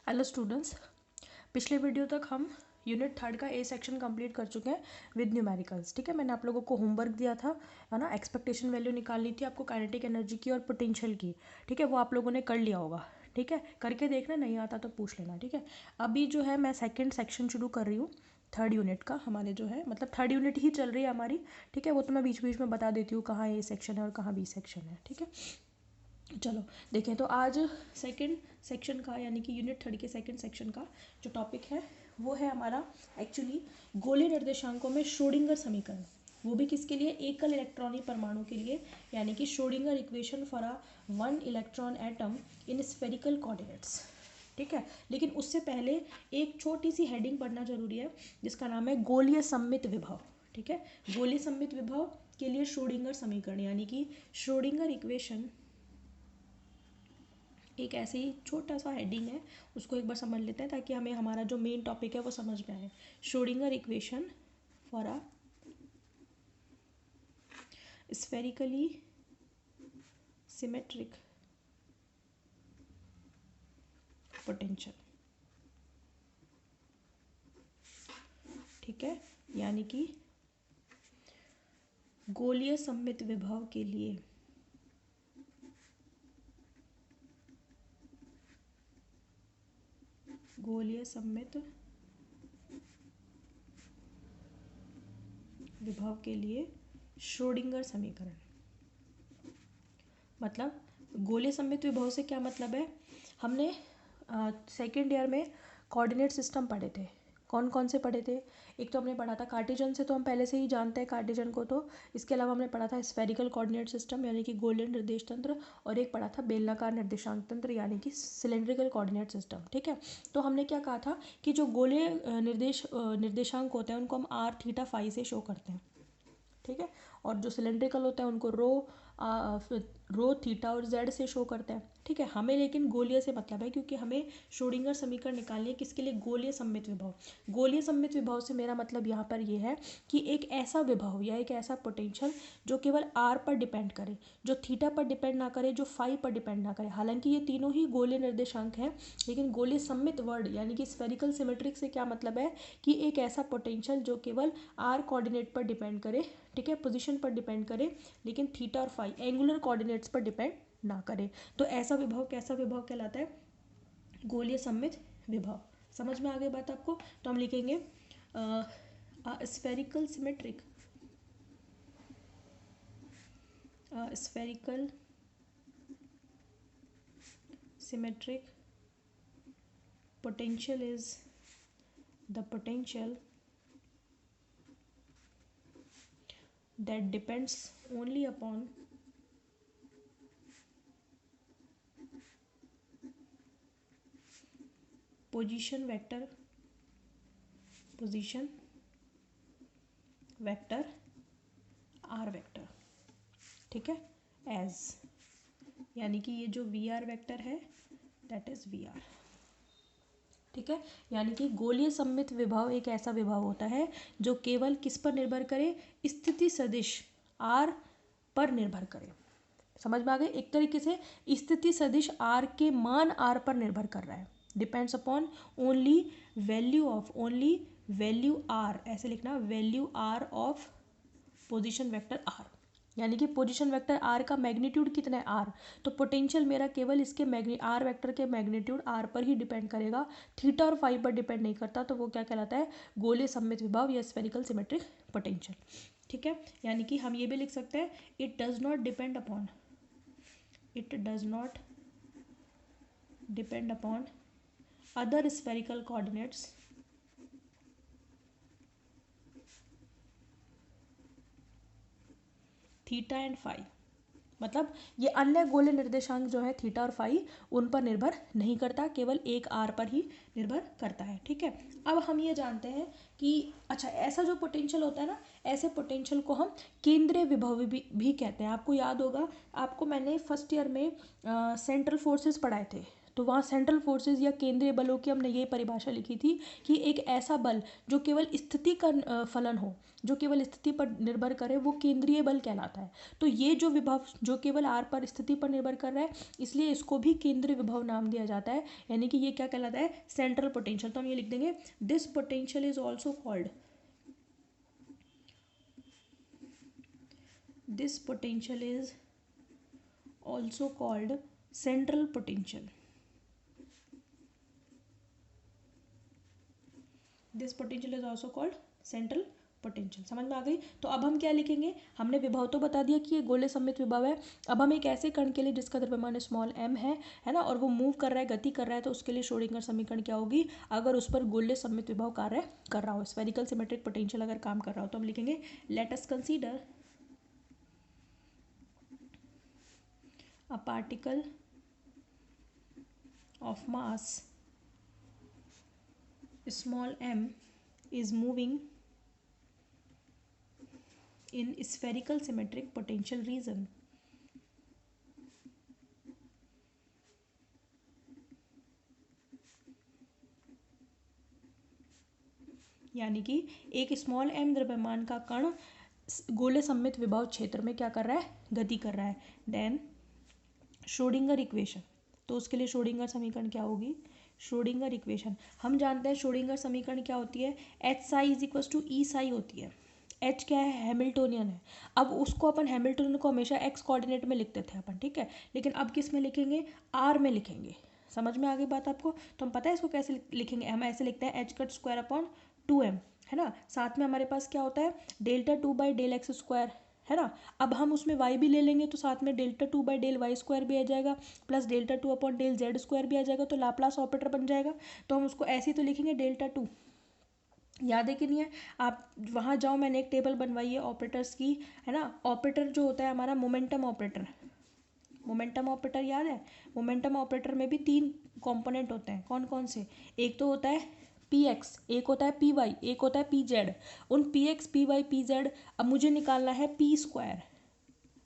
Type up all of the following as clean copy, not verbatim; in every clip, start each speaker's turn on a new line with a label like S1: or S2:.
S1: Hello students, पिछले video तक हम यूनिट थर्ड का ए सेक्शन कंप्लीट कर चुके हैं विद न्यूमेरिकल्स। ठीक है, मैंने आप लोगों को होमवर्क दिया था, है ना। एक्सपेक्टेशन वैल्यू निकालनी थी आपको, काइनेटिक एनर्जी की और पोटेंशियल की। ठीक है, वो आप लोगों ने कर लिया होगा। ठीक है, करके देखना, नहीं आता तो पूछ लेना। ठीक है, अभी जो है मैं सेकेंड सेक्शन शुरू कर रही हूँ थर्ड यूनिट का। हमारे जो है मतलब थर्ड यूनिट ही चल रही है हमारी। ठीक है, वो तो मैं बीच बीच में बता देती हूँ कहाँ ए सेक्शन है और कहाँ बी सेक्शन है। ठीक है, चलो देखें तो आज सेकंड सेक्शन का यानी कि यूनिट थर्ड के सेकंड सेक्शन का जो टॉपिक है वो है हमारा एक्चुअली गोलीय निर्देशांकों में श्रोडिंगर समीकरण। वो भी किसके लिए? एकल इलेक्ट्रॉनिक परमाणु के लिए, यानी कि Schrodinger equation for a one electron atom in spherical coordinates. ठीक है, लेकिन उससे पहले एक छोटी सी हेडिंग पढ़ना जरूरी है जिसका नाम है गोलीय सममित विभव। ठीक है, गोलीय सममित विभव के लिए श्रोडिंगर समीकरण यानी कि श्रोडिंगर इक्वेशन एक ऐसे ही छोटा सा हेडिंग है, उसको एक बार समझ लेते हैं ताकि हमें हमारा जो मेन टॉपिक है वो समझ में आए। Schrodinger equation for a spherically symmetric potential. ठीक है, यानी कि गोलीय सममित विभव के लिए गोलीय सममित विभव के लिए श्रोडिंगर समीकरण। मतलब गोलीय सममित विभव से क्या मतलब है? हमने सेकेंड ईयर में कोऑर्डिनेट सिस्टम पढ़े थे। कौन कौन से पढ़े थे? एक तो हमने पढ़ा था कार्टेशियन से, तो हम पहले से ही जानते हैं कार्टेशियन को। तो इसके अलावा हमने पढ़ा था स्फेरिकल कोऑर्डिनेट सिस्टम यानी कि गोलीय निर्देश तंत्र, और एक पढ़ा था बेलनाकार निर्देशांक तंत्र यानी कि सिलेंड्रिकल कोऑर्डिनेट सिस्टम। ठीक है, तो हमने क्या कहा था कि जो गोलीय निर्देशांक होते हैं उनको हम आर थीटा फाई से शो करते हैं। ठीक है, और जो सिलेंड्रिकल होता है उनको रो थीटा और जेड से शो करते हैं। ठीक है, हमें लेकिन गोलीय से मतलब है क्योंकि हमें श्रोडिंगर समीकरण निकालनी है किसके लिए? गोलीय सममित विभव। गोलीय सममित विभव से मेरा मतलब यहाँ पर ये है कि एक ऐसा विभव या एक ऐसा पोटेंशियल जो केवल आर पर डिपेंड करे, जो थीटा पर डिपेंड ना करे, जो फाई पर डिपेंड ना करे। हालांकि ये तीनों ही गोलीय निर्देशांक हैं, लेकिन गोलीय सममित वर्ड यानी कि स्फेरिकल सिमेट्रिक से क्या मतलब है कि एक ऐसा पोटेंशियल जो केवल आर कोऑर्डिनेट पर डिपेंड करे, ठीक है, पोजीशन पर डिपेंड करे, लेकिन थीटा और फाई एंगुलर कोऑर्डिनेट्स पर डिपेंड ना करे। तो ऐसा विभव कैसा विभव कहलाता है? गोलीय सममित विभव। समझ में आ गई बात आपको? तो हम लिखेंगे spherical symmetric spherical symmetric potential is the potential that depends only upon position vector r vector। ठीक है, एज यानी कि ये जो वी आर वैक्टर है दैट इज वी आर। ठीक है, यानी कि गोलीय सममित विभव एक ऐसा विभव होता है जो केवल किस पर निर्भर करे? स्थिति सदिश आर पर निर्भर करे। समझ में आ गई? एक तरीके से स्थिति सदिश आर के मान आर पर निर्भर कर रहा है। Depends upon only value R, ऐसे लिखना, value R of position vector R. यानी कि पोजीशन वेक्टर आर का मैग्नीट्यूड कितना है? आर। तो पोटेंशियल मेरा केवल इसके आर वेक्टर के मैग्नीट्यूड आर पर ही डिपेंड करेगा, थीटा और फाई पर डिपेंड नहीं करता। तो वो क्या कहलाता है? गोलीय सममित विभव या स्फेरिकल सिमेट्रिक पोटेंशियल। ठीक है, यानी कि हम ये भी लिख सकते हैं it does not depend upon other spherical coordinates theta and phi. मतलब ये अन्य गोलीय निर्देशांक जो है थीटा और फाई उन पर निर्भर नहीं करता, केवल एक आर पर ही निर्भर करता है। ठीक है, अब हम ये जानते हैं कि अच्छा ऐसा जो पोटेंशियल होता है ना, ऐसे पोटेंशियल को हम केंद्रीय विभव भी कहते हैं। आपको याद होगा, आपको मैंने फर्स्ट ईयर में सेंट्रल फोर्सेस पढ़ाए थे। तो वहाँ सेंट्रल फोर्सेस या केंद्रीय बलों की हमने ये परिभाषा लिखी थी कि एक ऐसा बल जो केवल स्थिति का फलन हो, जो केवल स्थिति पर निर्भर करे, वो केंद्रीय बल कहलाता है। तो ये जो विभव जो केवल आर पर स्थिति पर निर्भर कर रहा है, इसलिए इसको भी केंद्रीय विभव नाम दिया जाता है, यानी कि ये क्या कहलाता है, सेंट्रल पोटेंशियल। तो हम ये लिख देंगे, this potential is also called, this potential is also called central potential. This potential is also called central potential. समझ में आ गई। तो अब हम क्या लिखेंगे, हमने विभव तो बता दिया कि ये गोले सममित विभव है। अब हम एक ऐसे कण के लिए जिसका द्रव्यमान स्मॉल m है ना, और वो मूव कर रहा है, गति कर रहा है, तो उसके लिए श्रोडिंगर समीकरण क्या होगी, अगर उस पर गोले सममित विभव कार्य कर रहा हो, स्फेरिकल सिमेट्रिक पोटेंशियल अगर काम कर रहा हो, तो हम लिखेंगे let us consider a particle of mass small m is moving in spherical symmetric potential region. यानी कि एक स्मॉल m द्रव्यमान का कण गोले सममित विभव क्षेत्र में क्या कर रहा है, गति कर रहा है। देन श्रोडिंगर इक्वेशन, तो उसके लिए श्रोडिंगर समीकरण क्या होगी, श्रोडिंगर इक्वेशन हम जानते हैं श्रोडिंगर समीकरण क्या होती है, H psi is equal to E psi होती है। एच क्या है, हैमिल्टोनियन है। अब उसको अपन हैमिल्टोनियन को हमेशा एक्स कोऑर्डिनेट में लिखते थे अपन, ठीक है, लेकिन अब किस में लिखेंगे, आर में लिखेंगे। समझ में आ गई बात आपको। तो हम पता है इसको कैसे लिखेंगे, हम ऐसे लिखते हैं H cut square upon 2m, है ना, साथ में हमारे पास क्या होता है delta 2 by del X square, है ना। अब हम उसमें y भी ले लेंगे तो साथ में delta 2 by del Y square भी आ जाएगा, plus delta 2 upon del Z square भी आ जाएगा, तो लाप्लास ऑपरेटर बन जाएगा। तो हम उसको ऐसे ही तो लिखेंगे डेल्टा 2, याद है कि नहीं है, आप वहाँ जाओ, मैंने एक टेबल बनवाई है ऑपरेटर्स की, है ना। ऑपरेटर जो होता है हमारा मोमेंटम ऑपरेटर, मोमेंटम ऑपरेटर याद है, मोमेंटम ऑपरेटर में भी 3 कंपोनेंट होते हैं, कौन कौन से, एक तो होता है पी एक्स, एक होता है पी वाई, एक होता है पी जेड। उन P X P Y P Z अब मुझे निकालना है पी स्क्वायर,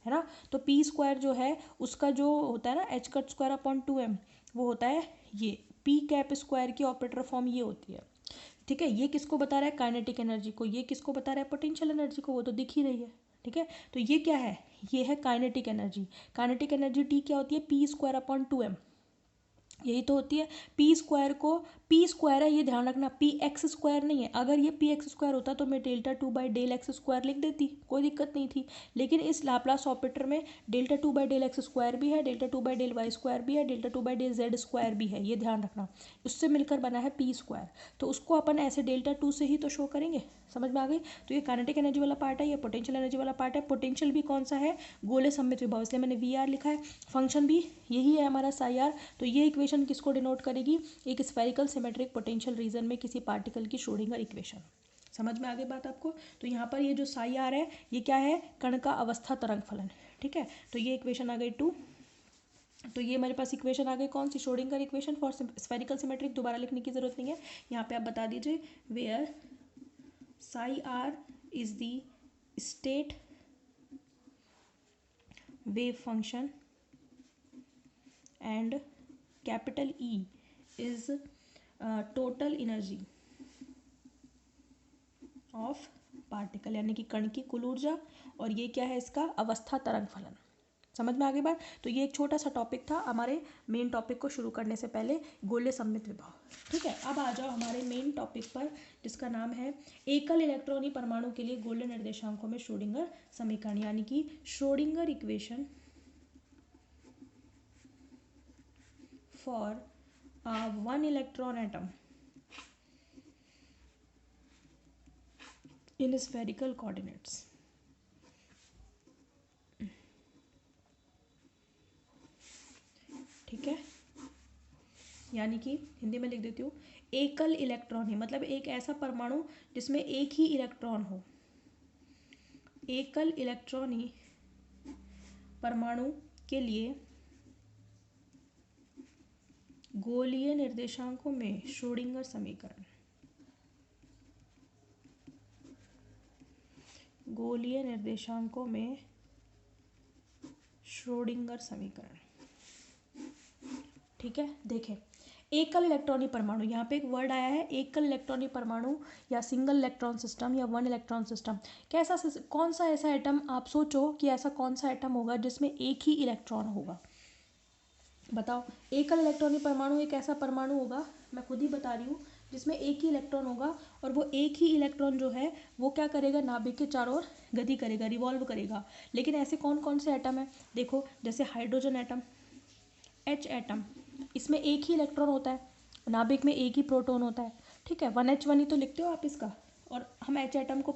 S1: है ना। तो पी स्क्वायर जो है उसका जो होता है ना H cut square upon 2m, वो होता है ये पी कैप स्क्वायर की ऑपरेटर फॉर्म ये होती है, ठीक है। ये किसको बता रहा है, काइनेटिक एनर्जी को, ये किसको बता रहा है, पोटेंशियल एनर्जी को, वो तो दिख ही रही है, ठीक है। तो ये क्या है, ये है kinetic energy. Kinetic energy T क्या होती है, पी स्क्वायर अपॉन 2m, यही तो होती है। पी स्क्वायर को, पी स्क्वायर है ये ध्यान रखना, पी एक्स स्क्वायर नहीं है। अगर ये पी एक्स स्क्वायर होता तो मैं delta 2 by del X square लिख देती, कोई दिक्कत नहीं थी। लेकिन इस लाप्लास ऑपरेटर में delta 2 by del X square भी है, delta 2 by del Y square भी है, delta 2 by del Z square भी है, ये ध्यान रखना। उससे मिलकर बना है पी स्क्वायर, तो उसको अपन ऐसे डेल्टा 2 से ही तो शो करेंगे। समझ में आ गई। तो ये काइनेटिक एनर्जी वाला पार्ट है, ये पोटेंशियल एनर्जी वाला पार्ट है। पोटेंशियल भी कौन सा है, गोले सममित विभव, इसलिए मैंने वी आर लिखा है। फंक्शन भी यही है हमारा साई आर। तो ये इक्वेशन किसको डिनोट करेगी, एक स्फेरिकल सिमेट्रिक पोटेंशियल रीजन में किसी पार्टिकल की श्रोडिंगर इक्वेशन। समझ में आ गई बात आपको। तो यहाँ पर ये जो साई आर है ये क्या है, कण का अवस्था तरंग फलन, ठीक है। तो ये इक्वेशन आ गई 2। तो ये मेरे पास इक्वेशन आ गई कौन सी, Schrodinger equation for spherical symmetric. दोबारा लिखने की जरूरत नहीं है, यहाँ पे आप बता दीजिए where psi r is the state wave function and capital E is total energy of particle, यानी कि कण की कुल ऊर्जा, और ये क्या है इसका अवस्था तरंग फलन। समझ में आ गई बात। तो ये एक छोटा सा टॉपिक था हमारे मेन टॉपिक को शुरू करने से पहले, गोले सममित विभव, ठीक है। अब आ जाओ हमारे मेन टॉपिक पर जिसका नाम है एकल इलेक्ट्रॉनी परमाणु के लिए गोले निर्देशांकों में श्रोडिंगर समीकरण, यानी कि Schrodinger equation for 1 electron atom in spherical coordinates. ठीक है, यानी कि हिंदी में लिख देती हूँ, एकल इलेक्ट्रॉन मतलब एक ऐसा परमाणु जिसमें एक ही इलेक्ट्रॉन हो। एकल इलेक्ट्रॉनी परमाणु के लिए गोलीय निर्देशांकों में श्रोडिंगर समीकरण, गोलीय निर्देशांकों में श्रोडिंगर समीकरण, ठीक है, देखें, एकल इलेक्ट्रॉनिक परमाणु, यहाँ पे एक वर्ड आया है एकल इलेक्ट्रॉनिक परमाणु या सिंगल इलेक्ट्रॉन सिस्टम या वन इलेक्ट्रॉन सिस्टम। कैसा कौन सा ऐसा एटम, आप सोचो कि ऐसा कौन सा एटम होगा जिसमें एक ही इलेक्ट्रॉन होगा, बताओ। एकल इलेक्ट्रॉनिक परमाणु एक ऐसा परमाणु होगा, मैं खुद ही बता रही हूँ, जिसमें एक ही इलेक्ट्रॉन होगा और वो एक ही इलेक्ट्रॉन जो है वो क्या करेगा, नाभिक के चारों ओर गति करेगा, रिवॉल्व करेगा। लेकिन ऐसे कौन कौन से एटम है, देखो, जैसे हाइड्रोजन एटम, एच एटम, इसमें एक ही इलेक्ट्रॉन होता है, नाभिक में एक ही प्रोटॉन होता है, ठीक है, 1H1 ही तो लिखते हो आप इसका। और हम एच एटम को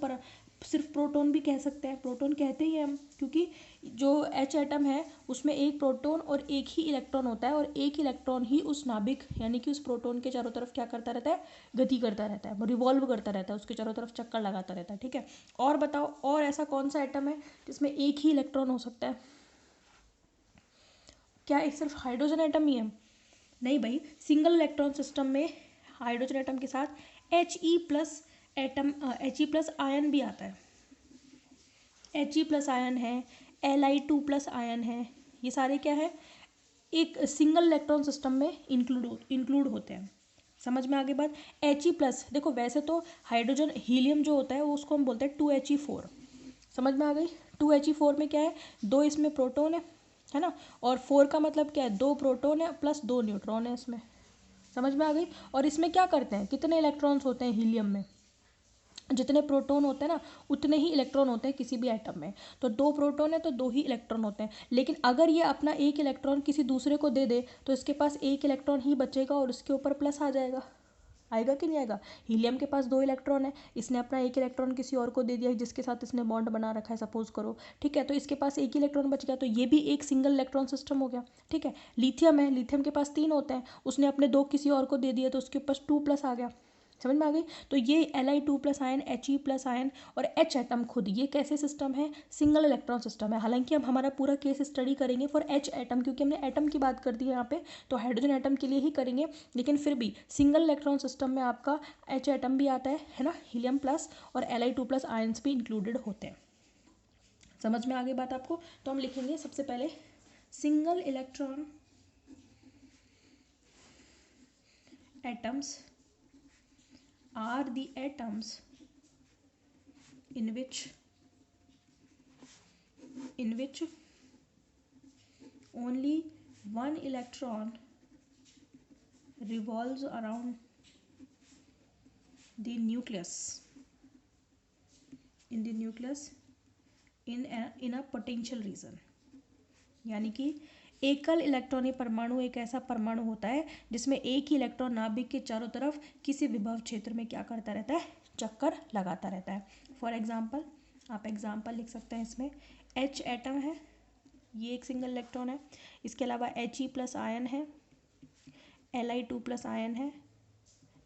S1: सिर्फ प्रोटॉन भी कह सकते हैं, प्रोटॉन कहते ही हैं हम, क्योंकि जो एच एटम है उसमें एक प्रोटॉन और एक ही इलेक्ट्रॉन होता है, और एक इलेक्ट्रॉन ही उस नाभिक यानी कि उस प्रोटॉन के चारों तरफ क्या करता रहता है, गति करता रहता है, रिवॉल्व करता रहता है, उसके चारों तरफ चक्कर लगाता रहता है, ठीक है। और बताओ, और ऐसा कौन सा एटम है जिसमें एक ही इलेक्ट्रॉन हो सकता है, क्या एक सिर्फ हाइड्रोजन एटम ही है, नहीं भाई, सिंगल इलेक्ट्रॉन सिस्टम में हाइड्रोजन एटम के साथ He+ एटम, He+ आयन भी आता है, He+ आयन है, Li2+ आयन है, ये सारे क्या है, एक सिंगल इलेक्ट्रॉन सिस्टम में इंक्लूड होते हैं। समझ में आगे बात। He+, देखो वैसे तो हाइड्रोजन हीलियम जो होता है वो उसको हम बोलते हैं 2He4, समझ में आ गई। 2He4 में क्या है, दो इसमें प्रोटॉन है ना, और 4 का मतलब क्या है, दो प्रोटॉन है प्लस दो न्यूट्रॉन है इसमें, समझ में आ गई। और इसमें क्या करते हैं, कितने इलेक्ट्रॉन्स होते हैं हीलियम में, जितने प्रोटॉन होते हैं ना उतने ही इलेक्ट्रॉन होते हैं किसी भी एटम में, तो दो प्रोटॉन है तो दो ही इलेक्ट्रॉन होते हैं। लेकिन अगर ये अपना एक इलेक्ट्रॉन किसी दूसरे को दे दे तो इसके पास एक इलेक्ट्रॉन ही बचेगा और उसके ऊपर प्लस आ जाएगा, आएगा कि नहीं आएगा। हीलियम के पास दो इलेक्ट्रॉन है, इसने अपना एक इलेक्ट्रॉन किसी और को दे दिया जिसके साथ इसने बॉन्ड बना रखा है, सपोज करो, ठीक है, तो इसके पास एक ही इलेक्ट्रॉन बच गया, तो ये भी एक सिंगल इलेक्ट्रॉन सिस्टम हो गया, ठीक है। लिथियम है, लिथियम के पास 3 होते हैं, उसने अपने 2 किसी और को दे दिया तो उसके पास 2+ आ गया, समझ में आ गई। तो ये Li2+ आयन, He+ आयन और H एटम खुद ये कैसे सिस्टम है, सिंगल इलेक्ट्रॉन सिस्टम है। हालांकि हम हमारा पूरा केस स्टडी करेंगे फॉर H एटम, क्योंकि हमने एटम की बात कर दी है यहाँ पे, तो हाइड्रोजन एटम के लिए ही करेंगे, लेकिन फिर भी सिंगल इलेक्ट्रॉन सिस्टम में आपका H एटम भी आता है ना, He+ और Li2+ आयन्स भी इंक्लूडेड होते हैं। समझ में आगे बात आपको। तो हम लिखेंगे सबसे पहले single electron atoms are the atoms in which only one electron revolves around the nucleus in a potential region। यानी कि एकल इलेक्ट्रॉनिक परमाणु एक ऐसा परमाणु होता है जिसमें एक ही इलेक्ट्रॉन नाभिक के चारों तरफ किसी विभव क्षेत्र में क्या करता रहता है, चक्कर लगाता रहता है। फॉर एग्जाम्पल, आप एग्जाम्पल लिख सकते हैं इसमें, H एटम है, ये एक सिंगल इलेक्ट्रॉन है, इसके अलावा He+ आयन है, Li2+ आयन है,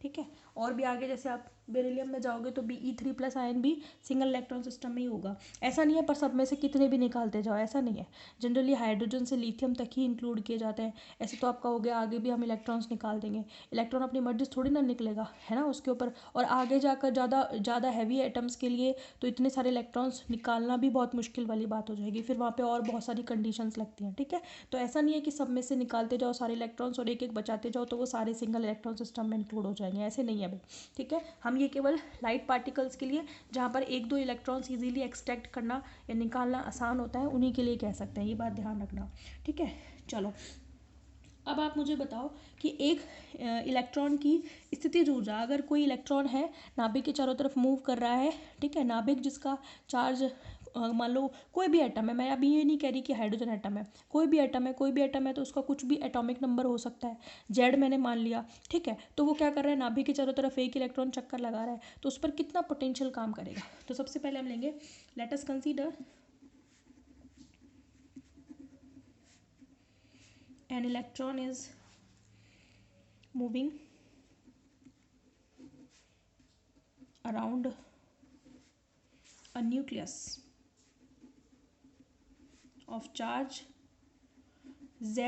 S1: ठीक है। और भी आगे जैसे आप बेरिलियम में जाओगे तो Be3+ आयन भी सिंगल इलेक्ट्रॉन सिस्टम में ही होगा। ऐसा नहीं है पर सब में से कितने भी निकालते जाओ, ऐसा नहीं है, जनरली हाइड्रोजन से लिथियम तक ही इंक्लूड किए जाते हैं। ऐसे तो आपका हो गया, आगे भी हम इलेक्ट्रॉन्स निकाल देंगे, इलेक्ट्रॉन अपनी मर्जी से थोड़ी ना निकलेगा, है ना, उसके ऊपर। और आगे जाकर ज़्यादा हैवी एटम्स के लिए तो इतने सारे इलेक्ट्रॉन्स निकालना भी बहुत मुश्किल वाली बात हो जाएगी, फिर वहाँ पर और बहुत सारी कंडीशंस लगती हैं, ठीक है। तो ऐसा नहीं है कि सब में से निकालते जाओ सारे इलेक्ट्रॉन्स और एक एक बचाते जाओ तो वो सारे सिंगल इलेक्ट्रॉन सिस्टम में इंक्लूड हो जाएंगे, ऐसे नहीं है भाई, ठीक है। हम ये केवल लाइट पार्टिकल्स के लिए, जहाँ पर एक दो इलेक्ट्रॉन्स इजीली एक्सट्रैक्ट करना या निकालना आसान होता है, उन्हीं के लिए कह सकते हैं, ये बात ध्यान रखना, ठीक है। चलो, अब आप मुझे बताओ कि एक इलेक्ट्रॉन की स्थितिज ऊर्जा, अगर कोई इलेक्ट्रॉन है नाभिक के चारों तरफ मूव कर रहा है, ठीक है, नाभिक जिसका चार्ज, मान लो कोई भी एटम है, मैं अभी ये नहीं कह रही कि हाइड्रोजन एटम है, कोई भी एटम है तो उसका कुछ भी एटॉमिक नंबर हो सकता है, जेड मैंने मान लिया, ठीक है। तो वो क्या कर रहा है, नाभिक के चारों तरफ एक इलेक्ट्रॉन चक्कर लगा रहा है, तो उस पर कितना पोटेंशियल काम करेगा। तो सबसे पहले हम लेंगे, let us consider an electron is moving around a nucleus of charge Ze,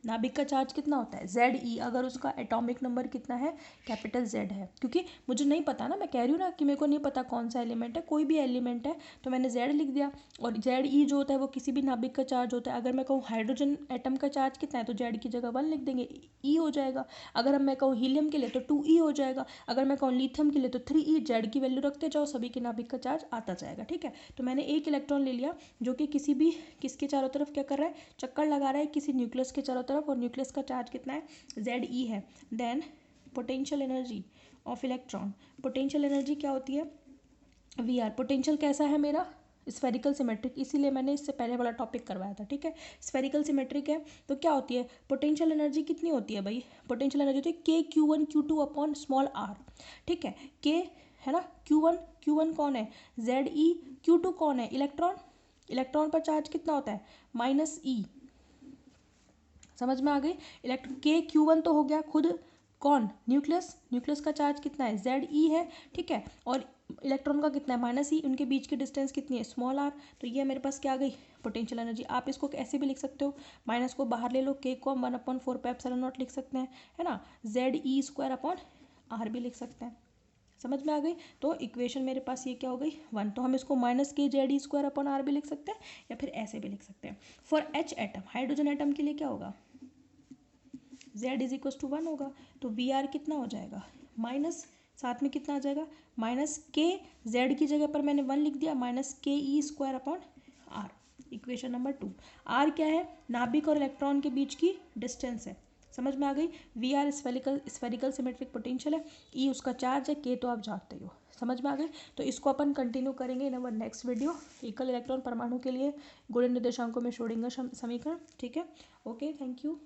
S1: नाभिक का चार्ज कितना होता है ZE, अगर उसका एटॉमिक नंबर कितना है कैपिटल Z है। क्योंकि मुझे नहीं पता ना, मैं कह रही हूँ ना कि मेरे को नहीं पता कौन सा एलिमेंट है, कोई भी एलिमेंट है तो मैंने Z लिख दिया। और ZE जो होता है वो किसी भी नाभिक का चार्ज होता है। अगर मैं कहूँ हाइड्रोजन एटम का चार्ज कितना है तो Z की जगह 1 लिख देंगे, E हो जाएगा। अगर मैं कहूँ हीलियम के लिए तो 2E हो जाएगा। अगर मैं कहूँ लिथियम के लिए तो 3E। Z की वैल्यू रखते जाओ, सभी के नाभिक का चार्ज आता जाएगा। ठीक है, तो मैंने एक इलेक्ट्रॉन ले लिया जो कि किसके चारों तरफ क्या कर रहा है, चक्कर लगा रहा है किसी न्यूक्लियस के चारों तरफ, और न्यूक्लियस का चार्ज कितना है ZE है। Then potential energy of electron, potential energy क्या होती है VR। पोटेंशियल कैसा है मेरा स्फेरिकल सिमेट्रिक, इसीलिए मैंने इससे पहले वाला टॉपिक करवाया था। ठीक है, स्फेरिकल सिमेट्रिक है तो क्या होती है पोटेंशियल एनर्जी, कितनी होती है भाई, पोटेंशियल एनर्जी होती है KQ1 Q2 upon small r। ठीक है, K है ना, Q1 कौन है ZE, Q2 कौन है इलेक्ट्रॉन, इलेक्ट्रॉन पर चार्ज कितना होता है -E। समझ में आ गई। KQ1 तो हो गया खुद कौन, न्यूक्लियस का चार्ज कितना है ZE है। ठीक है, और इलेक्ट्रॉन का कितना है -E, उनके बीच की डिस्टेंस कितनी है स्मॉल r। तो ये मेरे पास क्या आ गई पोटेंशियल एनर्जी। आप इसको ऐसे भी लिख सकते हो, माइनस को बाहर ले लो, K को हम 1/4πε0 लिख सकते हैं, है ना, ZE² अपॉन r भी लिख सकते हैं। समझ में आ गई। तो इक्वेशन मेरे पास ये क्या हो गई 1। तो हम इसको -KZE² अपॉन r भी लिख सकते हैं, या फिर ऐसे भी लिख सकते हैं। For H atom, hydrogen atom के लिए क्या होगा Z=1 होगा। तो VR कितना हो जाएगा माइनस, साथ में कितना आ जाएगा -K, Z की जगह पर मैंने 1 लिख दिया, -KE² upon r। Equation number 2। r क्या है, नाभिक और इलेक्ट्रॉन के बीच की डिस्टेंस है। समझ में आ गई। VR स्फेरिकल सिमेट्रिक पोटेंशियल है, E उसका चार्ज है, K तो आप जानते ही हो। समझ में आ गई। तो इसको अपन कंटिन्यू करेंगे इन अवर नेक्स्ट वीडियो, एकल इलेक्ट्रॉन परमाणु के लिए गुण निर्देशांकों में श्रोडिंगर समीकरण। ठीक है, ओके, थैंक यू।